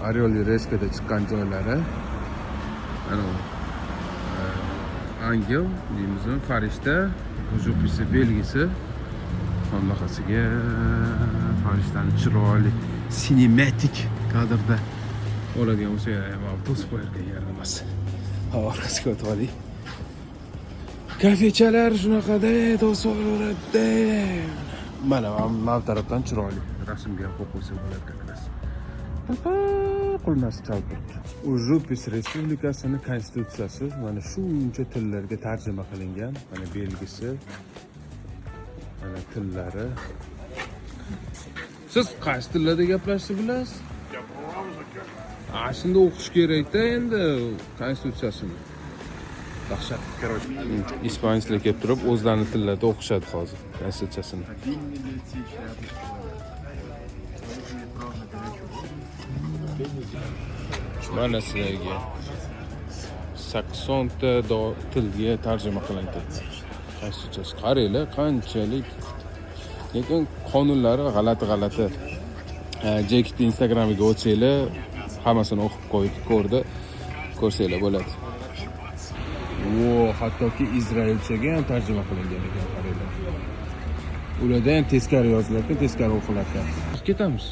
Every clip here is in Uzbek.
Oryol Reskada chiqqan joylari. Ana angel deymizmi, farishta, jupisi belgisi. Qanaqasiga farishtani chiroyli sinematik kadrda oladigan bo'lsa ham to'sib qo'yarkan yaramas. Orqasiga o'tib oling. Kafechalar shunaqada to'sib olaveradi. Mana bu tarafdan chiroyli rasmga ham qo'yib qo'ysa bo'ladi ekan. Qo'lmas chalpirib. Jupis Respublikasini konstitutsiyasi mana shuncha tillarga tarjima qilingan. Mana belgisi, mana tillari. Siz qaysi tillarda gaplashishni bilasiz? Shunda o'qish kerak-da endi konstitutsiyasini. Dahshat. Ispaniylar kelib turib, o'zlarining tillarida o'qishadi hozir konstitutsiyasini. Mana sizlarga 80 ta tilga tarjima qilingan. Konstitutsiyasi qaranglar, qanchalik. Lekin qonunlari g'alati. Jekit Instagramiga o'tsanglar, hammasini o'qib ko'rdi. Ko'rsanglar bo'ladi. Hattoki izraelchaga ham tarjima qilingan ekan, qaranglar. Ularda ham teskari yozilarkan, teskari o'qilarkan. Ketamiz.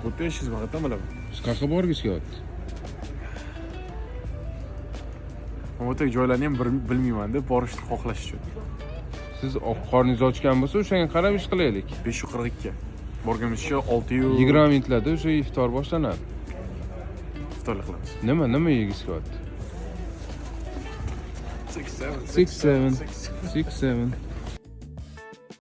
Xuddi ishingiz vaqtdan bilaman. Siz qayerga borgisiz kelyapti? O'ta joylarni ham bilmayman deb borishni xohlash uchun. Siz qorningiz ochgan bo'lsa, o'shanga qarab ish qilaylik. 5:42. Borganimizcha 6:00 20 minutlarda o'sha iftor boshlanadi. iftorlik qilamiz. Nima yegisi kelyapti? 6, 7. 6, 7.